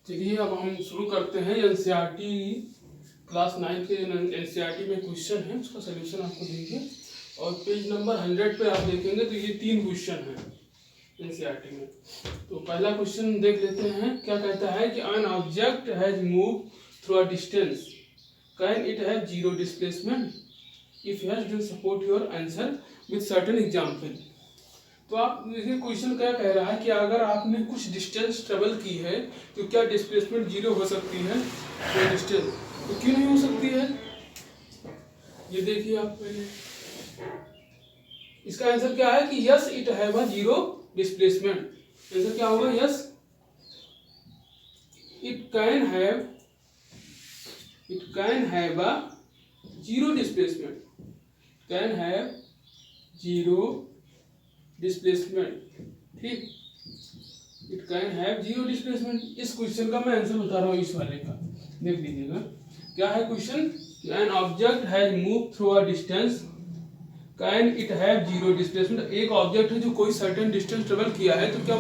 चलिए अब हम शुरू करते हैं। एनसीईआरटी क्लास 9 के एनसीईआरटी में क्वेश्चन है, उसका सलूशन आपको देंगे और पेज नंबर 100 पे आप देखेंगे तो ये 3 क्वेश्चन हैं एनसीईआरटी में। तो पहला क्वेश्चन देख लेते हैं। क्या कहता है कि an object has move through a distance, can it have zero displacement? If yes then support your answer with certain example. तो आप देखिए क्वेश्चन क्या कह रहा है कि अगर आपने कुछ डिस्टेंस ट्रेवल की है तो क्या डिस्प्लेसमेंट जीरो हो सकती है? तो डिस्टेंस तो क्यों नहीं हो सकती है? ये देखिए आप पहले, इसका आंसर क्या है कि yes it have a zero displacement. Answer क्या होगा? Yes it can have a zero displacement, can have zero displacement. ठीक, it can have zero displacement. इस क्वेश्चन का मैं आंसर बता रहा हूँ, इस वाले का देख लीजिएगा। क्या है question? N object has move through a distance, can it have zero displacement. एक ऑब्जेक्ट है जो कोई सर्टेन डिस्टेंस ट्रेवल किया है तो क्या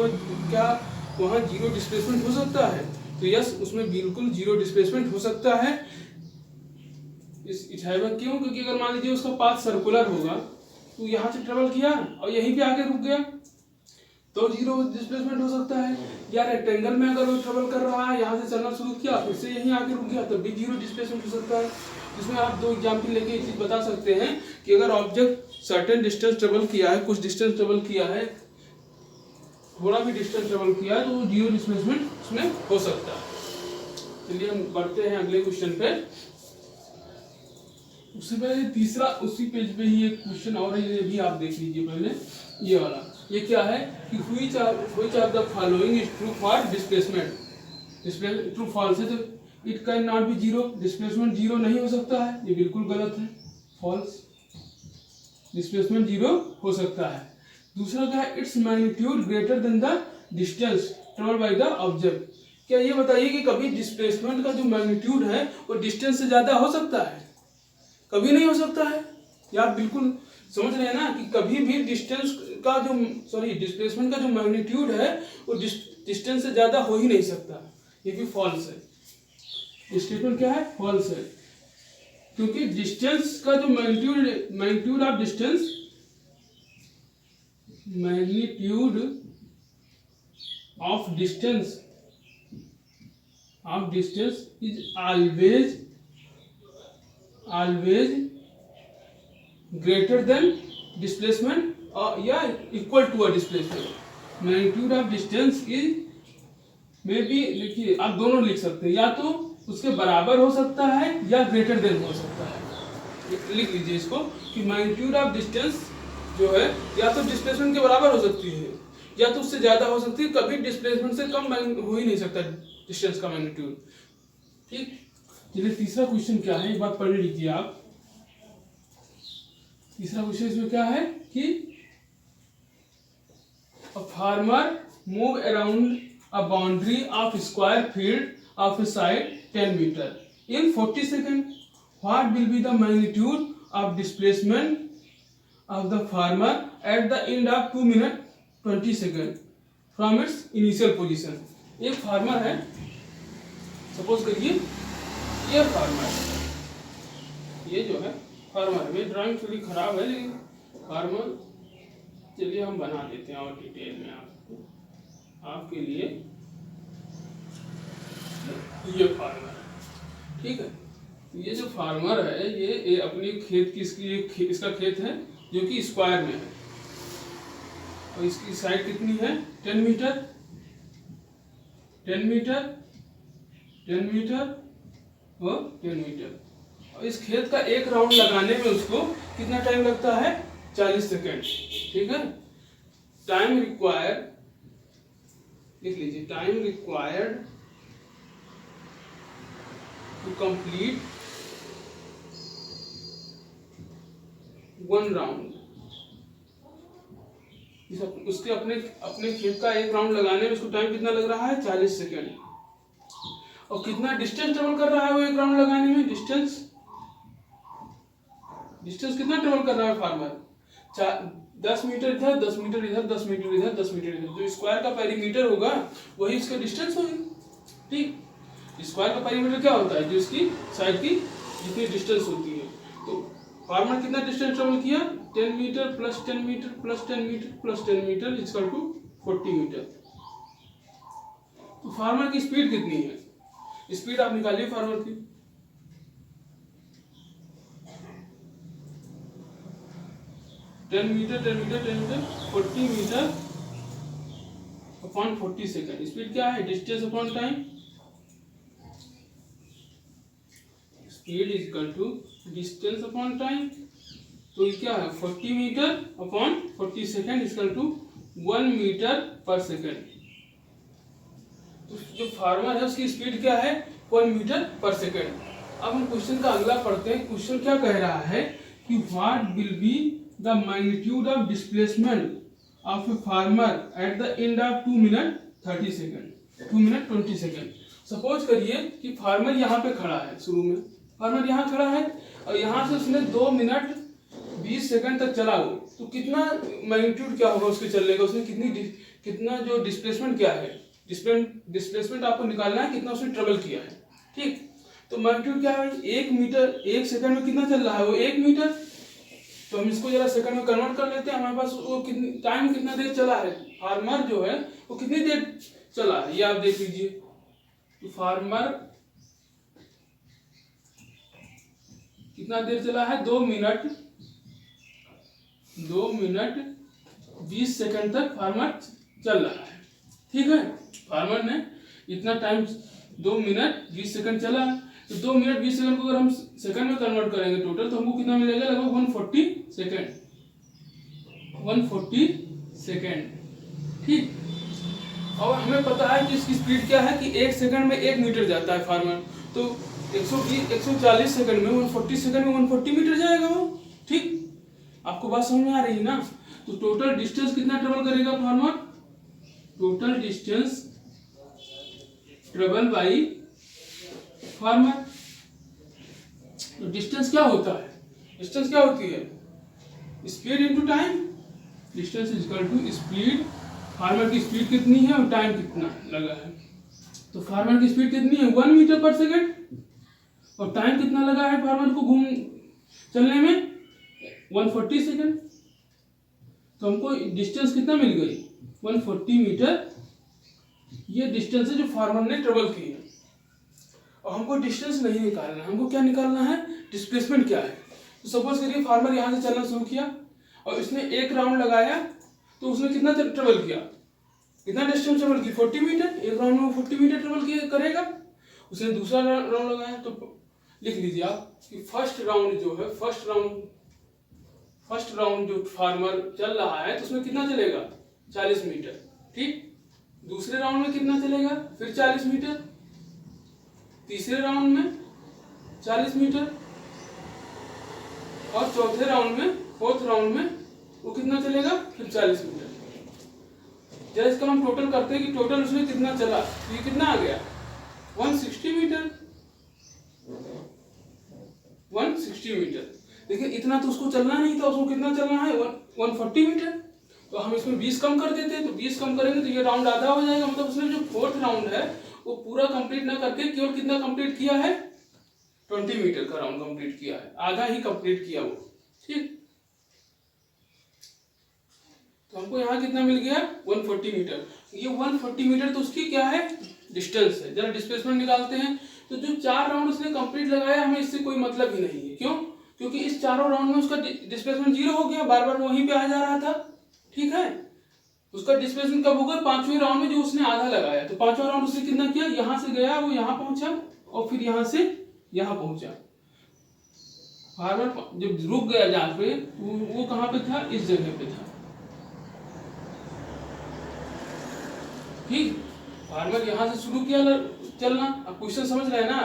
वहाँ जीरो डिस्प्लेसमेंट हो सकता है? तो यस, उसमें बिल्कुल जीरो डिस्प्लेसमेंट हो सकता है। इट हैव क्यों? क्योंकि अगर मान लीजिए उसका पाथ सर्कुलर होगा तो यहाँ से ट्रेवल किया और यहीं पे आके रुक गया तो जीरो डिस्प्लेसमेंट हो सकता है। या रेक्टेंगल में अगर वो ट्रेवल कर रहा है, यहाँ से चलना शुरू किया फिर से यहीं आके रुक गया तब भी जीरो डिस्प्लेसमेंट हो सकता है। इसमें आप दो एग्जाम्पल लेके ये चीज बता सकते हैं कि अगर ऑब्जेक्ट सर्टेन डिस्टेंस ट्रेवल किया है, कुछ डिस्टेंस ट्रेवल किया है, थोड़ा भी डिस्टेंस ट्रेवल किया है तो जीरो डिस्प्लेसमेंट उसमें हो सकता है। चलिए हम बढ़ते हैं अगले क्वेश्चन पे। उससे पहले तीसरा उसी पेज पे ही एक क्वेश्चन और है, ये भी आप देख लीजिए पहले। ये वाला, ये क्या है कि which of the following is true for displacement? Displacement true false है तो it cannot be zero, displacement zero नहीं हो सकता है, ये बिल्कुल गलत है, फॉल्स। डिस्प्लेसमेंट जीरो हो सकता है। दूसरा क्या है? Its magnitude greater than the distance travelled by the object. क्या ये बताइए कि कभी डिस्प्लेसमेंट का जो मैग्नीट्यूड है वो डिस्टेंस से ज्यादा हो सकता है? कभी नहीं हो सकता है। या आप बिल्कुल समझ रहे हैं ना कि कभी भी डिस्प्लेसमेंट का जो मैग्नीट्यूड है वो डिस्टेंस से ज्यादा हो ही नहीं सकता। ये भी फॉल्स है। स्टेटमेंट क्या है? फॉल्स है, क्योंकि डिस्टेंस का जो magnitude of distance, magnitude of distance is always greater than displacement या equal to a displacement. Magnitude of distance is maybe, देखिए आप दोनों लिख सकते हैं, या तो उसके बराबर हो सकता है या ग्रेटर देन हो सकता है। लिख लीजिए इसको कि मैग्नीट्यूड ऑफ डिस्टेंस जो है या तो डिस्प्लेसमेंट के बराबर हो सकती है या तो उससे ज्यादा हो सकती है, कभी डिस्प्लेसमेंट से कम हो ही नहीं सकता डिस्टेंस का मैग्नीट्यूड। ठीक, चलिए तीसरा क्वेश्चन क्या है एक बात पढ़ लीजिए आप। तीसरा क्वेश्चन इसमें क्या है कि a farmer move around a boundary of square field of a side 10 meter in 40 second. What will be the magnitude of displacement of the farmer at the end of 2 minute 20 second from its initial position. एक farmer है, suppose करिए ये farmer, ये जो है farmer, में drawing थोड़ी खराब है लेकिन फार्मर, चलिए हम बना देते हैं और डिटेल में आपके लिए। ये फार्मर, ठीक है, ये जो फार्मर है ये अपनी खेत की इसका खेत है जो कि स्क्वायर में है और इसकी साइड कितनी है? 10 मीटर, 10 मीटर, 10 मीटर और 10 मीटर। और इस खेत का एक राउंड लगाने में उसको कितना टाइम लगता है? 40 सेकेंड। ठीक है, टाइम रिक्वायर्ड, लिख लीजिए, time required to complete 1 round. उसके अपने खेत का एक राउंड लगाने में उसको टाइम कितना लग रहा है? 40 सेकेंड। और कितना डिस्टेंस ट्रेवल कर रहा है वो एक राउंड लगाने में? डिस्टेंस कितना ट्रेवल कर रहा है फार्मर? 10 मीटर इधर, 10 मीटर इधर, 10 मीटर इधर, 10 मीटर इधर। जो स्क्वायर का पेरीमीटर होगा वही इसका डिस्टेंस होगी। ठीक, स्क्वायर का पेरीमीटर क्या होता है, जो इसकी साइड की जितनी डिस्टेंस होती है। तो फार्मर कितना डिस्टेंस ट्रेवल किया, 10 meter plus 10 meter plus 10 meter plus 10 meter equal to 40 meter. तो फार्मर की स्पीड कितनी है, स्पीड आप निकालिए फार्मर की। Ten meter 40 meter upon 40 second. Speed क्या है, distance upon time. Speed is equal to distance upon time. तो ये क्या है, 40 meter upon 40 second equal to 1 meter per second. तो जो फार्मर है उसकी स्पीड क्या है, 1 मीटर पर सेकेंड। अब हम क्वेश्चन का अगला पढ़ते हैं। क्वेश्चन क्या कह रहा है कि what will be the magnitude of displacement of a farmer at the end of 2 minute 30 second 2 minute 20 second. Suppose करिए कि फार्मर यहाँ पे खड़ा है, शुरू में फार्मर यहाँ खड़ा है और यहाँ से उसने 2 मिनट 20 सेकंड तक चला हो, तो कितना मैग्नीट्यूड क्या होगा उसके चलने का, उसने कितना जो डिस्प्लेसमेंट क्या है, डिस्प्लेसमेंट आपको निकालना है, कितना उसने ट्रेवल किया है। ठीक, तो मैग्नीट्यूड क्या है, 1 मीटर 1 सेकंड में कितना चल रहा है, वो 1 मीटर। तो हम इसको जरा सेकंड में कन्वर्ट कर लेते हैं। हमारे पास वो कितना देर चला है, फार्मर जो है वो कितनी देर चला है, ये आप देख लीजिए। तो फार्मर कितना देर चला है, 2 मिनट 20 सेकंड तक फार्मर चल रहा है। ठीक है, फार्मर ने इतना टाइम 2 मिनट 20 सेकंड चला। तो 2 मिनट 20 सेकंड को अगर हम सेकंड में कन्वर्ट करेंगे टोटल, तो हमको कितना मिलेगा, लगभग 140 सेकंड 140 सेकंड। ठीक, और हमें पता है कि इसकी स्पीड क्या है कि 1 सेकंड में 1 मीटर जाता है फार्मर। तो 140 सेकंड में 140 सेकंड में 140 मीटर जाएगा वो। ठीक, आपको बात समझ में आ रही है ना। तो टोटल डिस्टेंस कितना ट्रेवल करेगा farmer, total distance travel by farmer. तो डिस्टेंस क्या होता है, डिस्टेंस क्या होती है, speed into time. Distance is equal to speed, farmer की स्पीड कितनी है और टाइम कितना लगा है। तो फार्मर की स्पीड कितनी है, 1 मीटर पर सेकेंड, और टाइम कितना लगा है फार्मर को चलने में, 140 सेकेंड। तो हमको डिस्टेंस कितना मिल गई, 140 मीटर। ये डिस्टेंस है जो फार्मर ने ट्रेवल की है। और हमको डिस्टेंस नहीं निकालना, हमको क्या निकालना है, डिस्प्लेसमेंट क्या है। तो सपोज करिए फार्मर यहाँ से चलना शुरू किया और इसने 1 राउंड लगाया, तो उसने कितना ट्रेवल किया, कितना डिस्टेंस ट्रेवल की, 40 मीटर। 1 राउंड में 40 मीटर ट्रेवल करेगा। उसने दूसरा राउंड लगाया, तो लिख लीजिए आप कि फर्स्ट राउंड जो है, फर्स्ट राउंड जो फार्मर चल रहा है तो उसमें कितना चलेगा, 40 मीटर। ठीक, दूसरे राउंड में कितना चलेगा, फिर 40 मीटर, तीसरे राउंड में 40 मीटर, और चौथे राउंड में, फोर्थ राउंड में वो कितना चलेगा, फिर 40 मीटर। जब इसका हम टोटल करते हैं कि टोटल उसमें कितना चला, तो ये कितना आ गया, 160 मीटर। 160 मीटर। देखिए इतना तो उसको चलना नहीं था, उसको कितना चलना है, 140 मीटर। तो हम इसमें 20 कम कर देते हैं, तो 20 कम करेंगे तो ये राउंड आधा हो जाएगा। मतलब उसने जो फोर्थ राउंड है वो पूरा कंप्लीट ना करके केवल कितना कंप्लीट किया है, 20 मीटर का राउंड कंप्लीट किया है, आधा ही कंप्लीट किया वो। ठीक, तो हमको यहाँ कितना मिल गया, 140 मीटर। ये 140 मीटर तो उसकी क्या है, डिस्टेंस है। जरा डिस्प्लेसमेंट निकालते हैं। तो जो 4 राउंड उसने कंप्लीट लगाया, हमें इससे कोई मतलब ही नहीं है। क्यों, क्योंकि इस चारों राउंड में उसका डिस्प्लेसमेंट 0 हो गया, बार बार वहीं पे आ जा रहा था। ठीक है, उसका डिस्प्लेसमेंट कब होगा, 5वें राउंड में जो उसने आधा लगाया। तो 5वां राउंड उसने कितना किया, यहाँ से गया वो यहाँ पहुंचा और फिर यहाँ से यहाँ पहुंचा। फार्मर जब रुक गया जहाँ पे, वो कहाँ पे था, इस जगह पे था। ठीक, फार्मर यहाँ से शुरू किया चलना। अब क्वेश्चन समझ रहे हैं ना,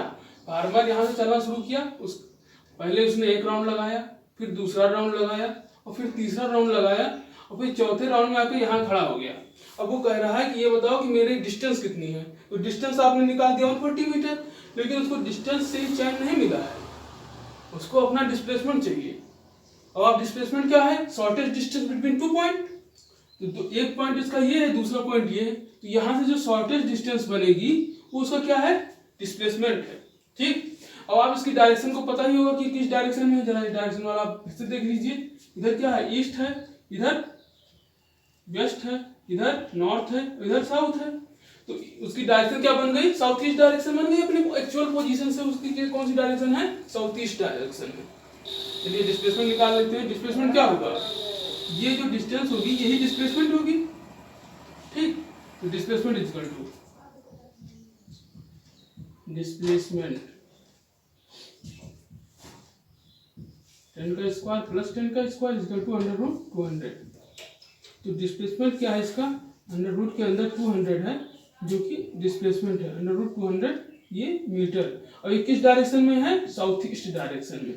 फार्मर यहाँ से चलना शुरू किया, पहले उसने 1 राउंड लगाया, फिर दूसरा राउंड लगाया, और फिर तीसरा राउंड लगाया, और फिर चौथे राउंड में आके यहाँ खड़ा हो गया। अब वो कह रहा है कि ये बताओ कि मेरी डिस्टेंस कितनी है। तो डिस्टेंस आपने निकाल दिया 140 मीटर, लेकिन उसको डिस्टेंस से चैन नहीं मिला है, उसको अपना डिस्प्लेसमेंट चाहिए। और अब डिस्प्लेसमेंट क्या है, शॉर्टेस्ट डिस्टेंस बिटवीन 2 पॉइंट। तो एक पॉइंट इसका ये है, दूसरा पॉइंट ये है, तो यहाँ से जो शॉर्टेस्ट डिस्टेंस बनेगी वो उसका क्या है, डिस्प्लेसमेंट है। ठीक, अब आप इसकी डायरेक्शन को पता ही होगा कि किस डायरेक्शन में है। जरा इस डायरेक्शन वाला आप फिर से देख लीजिए, इधर क्या है, ईस्ट है, इधर वेस्ट है, इधर नॉर्थ है, इधर साउथ है। तो उसकी डायरेक्शन क्या बन गई, साउथ ईस्ट डायरेक्शन बन गई। अपनी एक्चुअल पोजीशन से उसकी कौन सी डायरेक्शन है, साउथ ईस्ट डायरेक्शन है। चलिए डिस्प्लेसमेंट निकाल लेते हैं। डिस्प्लेसमेंट क्या होगा, ये जो डिस्टेंस होगी यही डिस्प्लेसमेंट होगी। ठीक, तो displacement is equal to displacement 10 का स्क्वायर प्लस 10 का स्क्वायर इज इक्वल टू √200। तो डिस्प्लेसमेंट क्या है इसका, अंडर रूट के अंदर 200 है जो कि डिस्प्लेसमेंट है, अंडर रूट 200 ये मीटर। और ये किस डायरेक्शन में है, साउथ ईस्ट डायरेक्शन में।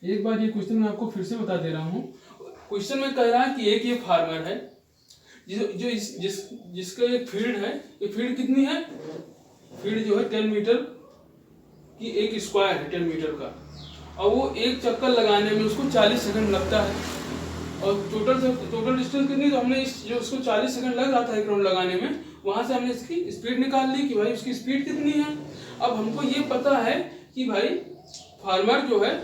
एक बार ये क्वेश्चन मैं आपको फिर से बता दे रहा हूँ। क्वेश्चन में कह रहा है कि एक ये फार्मर है जिसका एक फील्ड है, ये फील्ड कितनी है, फील्ड जो है 10 मीटर की एक स्क्वायर है, 10 मीटर का, और वो एक चक्कर लगाने में उसको 40 सेकंड लगता है। और टोटल डिस्टेंस कितनी, तो हमने जो उसको 40 सेकंड लग रहा था एक राउंड लगाने में, वहां से हमने इसकी स्पीड निकाल ली कि भाई उसकी स्पीड कितनी है। अब हमको ये पता है कि भाई फार्मर जो है,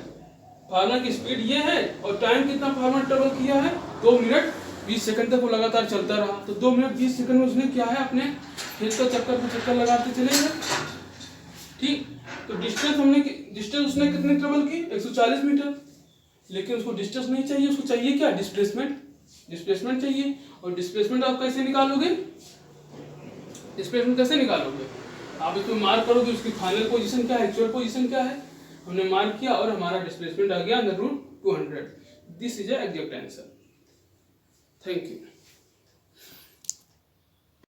फार्मर की स्पीड ये है और टाइम कितना फार्मर ट्रेवल किया है, 2 मिनट 20 सेकंड तक वो लगातार चलता रहा। तो 2 मिनट 20 सेकंड में उसने क्या है, अपने खेत का चक्कर पे चक्कर लगाते चले गए। ठीक, तो डिस्टेंस उसने कितनी ट्रेवल की, 140 मीटर। लेकिन उसको डिस्टेंस नहीं चाहिए, उसको चाहिए क्या, डिस्प्लेसमेंट चाहिए। और डिस्प्लेसमेंट आप कैसे निकालोगे, डिस्प्लेसमेंट कैसे निकालोगे, आप इसमें मार्क करोगे उसकी फाइनल पोजीशन क्या है, एक्चुअल पोजीशन क्या है, हमने मार्क किया और हमारा डिस्प्लेसमेंट आ गया √200। This is exact answer. Thank you.